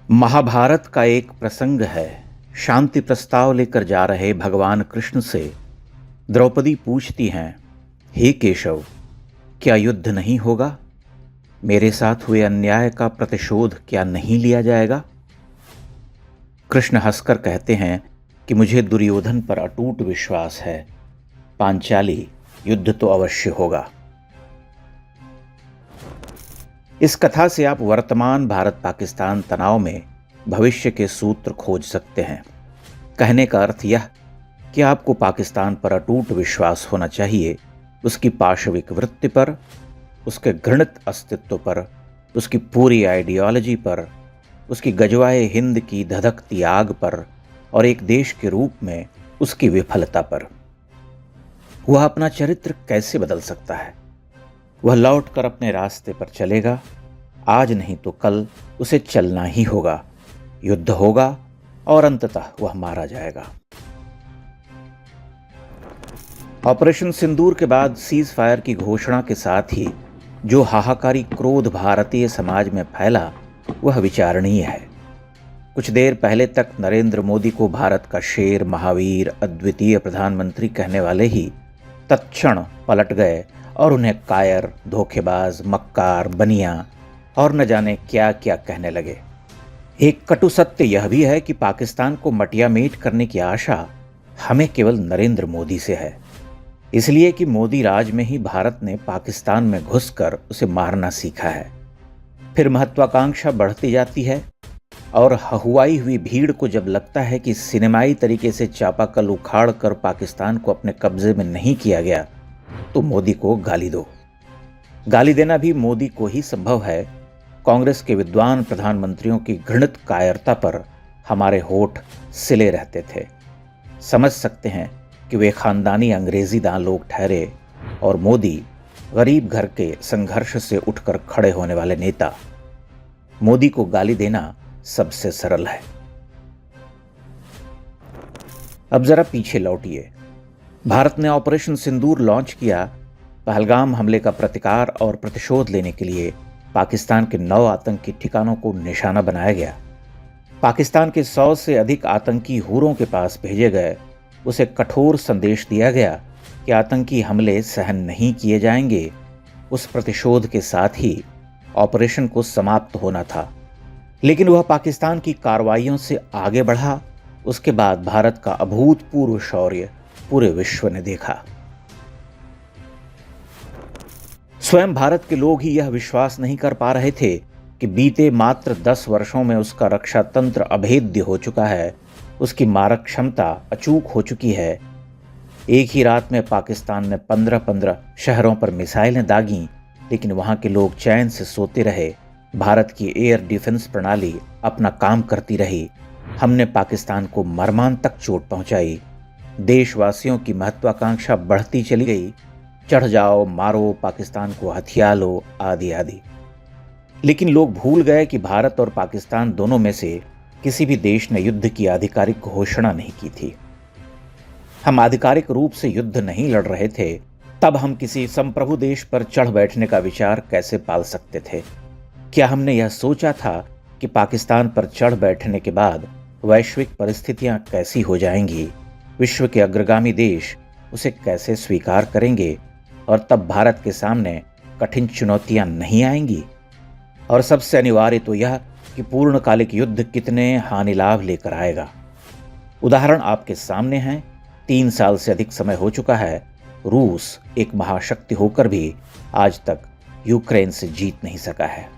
महाभारत का एक प्रसंग है। शांति प्रस्ताव लेकर जा रहे भगवान कृष्ण से द्रौपदी पूछती हैं, हे केशव, क्या युद्ध नहीं होगा? मेरे साथ हुए अन्याय का प्रतिशोध क्या नहीं लिया जाएगा? कृष्ण हंसकर कहते हैं कि मुझे दुर्योधन पर अटूट विश्वास है। पांचाली, युद्ध तो अवश्य होगा। इस कथा से आप वर्तमान भारत पाकिस्तान तनाव में भविष्य के सूत्र खोज सकते हैं। कहने का अर्थ यह कि आपको पाकिस्तान पर अटूट विश्वास होना चाहिए, उसकी पाशविक वृत्ति पर, उसके घृणित अस्तित्व पर, उसकी पूरी आइडियोलॉजी पर, उसकी गजवाए हिंद की धधकती आग पर और एक देश के रूप में उसकी विफलता पर। वह अपना चरित्र कैसे बदल सकता है? वह लौटकर अपने रास्ते पर चलेगा। आज नहीं तो कल उसे चलना ही होगा। युद्ध होगा और अंततः वह मारा जाएगा। ऑपरेशन सिंदूर के बाद सीज फायर की घोषणा के साथ ही जो हाहाकारी क्रोध भारतीय समाज में फैला वह विचारणीय है। कुछ देर पहले तक नरेंद्र मोदी को भारत का शेर, महावीर, अद्वितीय प्रधानमंत्री कहने वाले ही तत्क्षण पलट गए और उन्हें कायर, धोखेबाज, मक्कार, बनिया और न जाने क्या क्या कहने लगे। एक कटु सत्य यह भी है कि पाकिस्तान को मटियामेट करने की आशा हमें केवल नरेंद्र मोदी से है, इसलिए कि मोदी राज में ही भारत ने पाकिस्तान में घुसकर उसे मारना सीखा है। फिर महत्वाकांक्षा बढ़ती जाती है और हहुआई हुई भीड़ को जब लगता है कि सिनेमाई तरीके से चापाकल उखाड़ कर पाकिस्तान को अपने कब्जे में नहीं किया गया तो मोदी को गाली दो। गाली देना भी मोदी को ही संभव है। कांग्रेस के विद्वान प्रधानमंत्रियों की घृणित कायरता पर हमारे होठ सिले रहते थे। समझ सकते हैं कि वे खानदानी अंग्रेजीदां लोग ठहरे और मोदी गरीब घर के संघर्ष से उठकर खड़े होने वाले नेता। मोदी को गाली देना सबसे सरल है। अब जरा पीछे लौटिए। भारत ने ऑपरेशन सिंदूर लॉन्च किया। पहलगाम हमले का प्रतिकार और प्रतिशोध लेने के लिए पाकिस्तान के 9 आतंकी ठिकानों को निशाना बनाया गया। पाकिस्तान के 100 से अधिक आतंकी हुरों के पास भेजे गए। उसे कठोर संदेश दिया गया कि आतंकी हमले सहन नहीं किए जाएंगे। उस प्रतिशोध के साथ ही ऑपरेशन को समाप्त होना था, लेकिन वह पाकिस्तान की कार्रवाइयों से आगे बढ़ा। उसके बाद भारत का अभूतपूर्व शौर्य पूरे विश्व ने देखा। स्वयं भारत के लोग ही यह विश्वास नहीं कर पा रहे थे कि बीते मात्र 10 वर्षों में उसका रक्षा तंत्र अभेद्य हो चुका है, उसकी मारक क्षमता अचूक हो चुकी है। एक ही रात में पाकिस्तान ने 15-15 शहरों पर मिसाइलें दागीं, लेकिन वहां के लोग चैन से सोते रहे। भारत की एयर डिफेंस प्रणाली अपना काम करती रही। हमने पाकिस्तान को मर्मांतक चोट पहुंचाई। देशवासियों की महत्वाकांक्षा बढ़ती चली गई। चढ़ जाओ, मारो, पाकिस्तान को हथिया लो, आदि आदि। लेकिन लोग भूल गए कि भारत और पाकिस्तान दोनों में से किसी भी देश ने युद्ध की आधिकारिक घोषणा नहीं की थी। हम आधिकारिक रूप से युद्ध नहीं लड़ रहे थे, तब हम किसी संप्रभु देश पर चढ़ बैठने का विचार कैसे पाल सकते थे? क्या हमने यह सोचा था कि पाकिस्तान पर चढ़ बैठने के बाद वैश्विक परिस्थितियां कैसी हो जाएंगी, विश्व के अग्रगामी देश उसे कैसे स्वीकार करेंगे और तब भारत के सामने कठिन चुनौतियां नहीं आएंगी? और सबसे अनिवार्य तो यह कि पूर्णकालिक युद्ध कितने हानि लाभ लेकर आएगा। उदाहरण आपके सामने हैं। 3 साल से अधिक समय हो चुका है। रूस एक महाशक्ति होकर भी आज तक यूक्रेन से जीत नहीं सका है।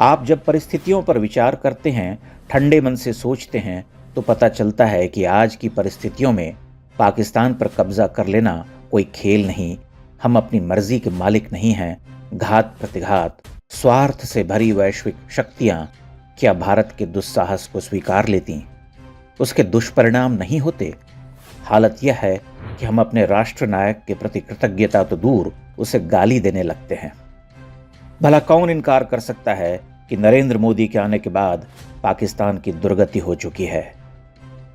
आप जब परिस्थितियों पर विचार करते हैं, ठंडे मन से सोचते हैं, तो पता चलता है कि आज की परिस्थितियों में पाकिस्तान पर कब्जा कर लेना कोई खेल नहीं। हम अपनी मर्जी के मालिक नहीं हैं। घात प्रतिघात, स्वार्थ से भरी वैश्विक शक्तियां क्या भारत के दुस्साहस को स्वीकार लेती? उसके दुष्परिणाम नहीं होते? हालत यह है कि हम अपने राष्ट्र नायक के प्रति कृतज्ञता तो दूर, उसे गाली देने लगते हैं। भला कौन इनकार कर सकता है कि नरेंद्र मोदी के आने के बाद पाकिस्तान की दुर्गति हो चुकी है।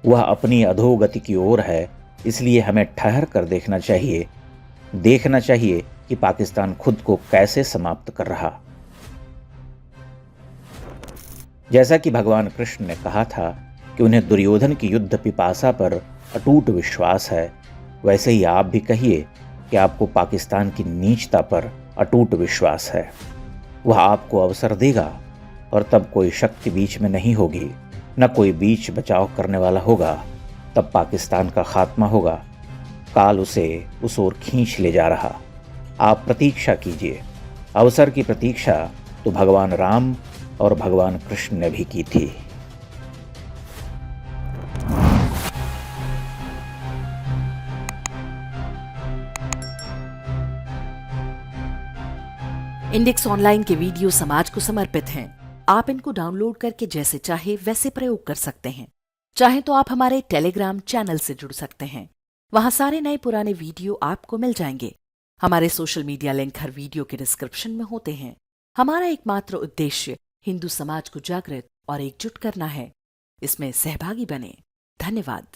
वह अपनी अधोगति की ओर है। इसलिए हमें ठहर कर देखना चाहिए कि पाकिस्तान खुद को कैसे समाप्त कर रहा। जैसा कि भगवान कृष्ण ने कहा था कि उन्हें दुर्योधन की युद्ध पिपासा पर अटूट विश्वास है, वैसे ही आप भी कहिए कि आपको पाकिस्तान की नीचता पर अटूट विश्वास है। वह आपको अवसर देगा और तब कोई शक्ति बीच में नहीं होगी, न कोई बीच बचाव करने वाला होगा। तब पाकिस्तान का खात्मा होगा। काल उसे उस ओर खींच ले जा रहा। आप प्रतीक्षा कीजिए। अवसर की प्रतीक्षा तो भगवान राम और भगवान कृष्ण ने भी की थी। इंडेक्स ऑनलाइन के वीडियो समाज को समर्पित हैं। आप इनको डाउनलोड करके जैसे चाहे वैसे प्रयोग कर सकते हैं। चाहे तो आप हमारे टेलीग्राम चैनल से जुड़ सकते हैं। वहां सारे नए पुराने वीडियो आपको मिल जाएंगे। हमारे सोशल मीडिया लिंक हर वीडियो के डिस्क्रिप्शन में होते हैं। हमारा एकमात्र उद्देश्य हिंदू समाज को जागृत और एकजुट करना है। इसमें सहभागी बने। धन्यवाद।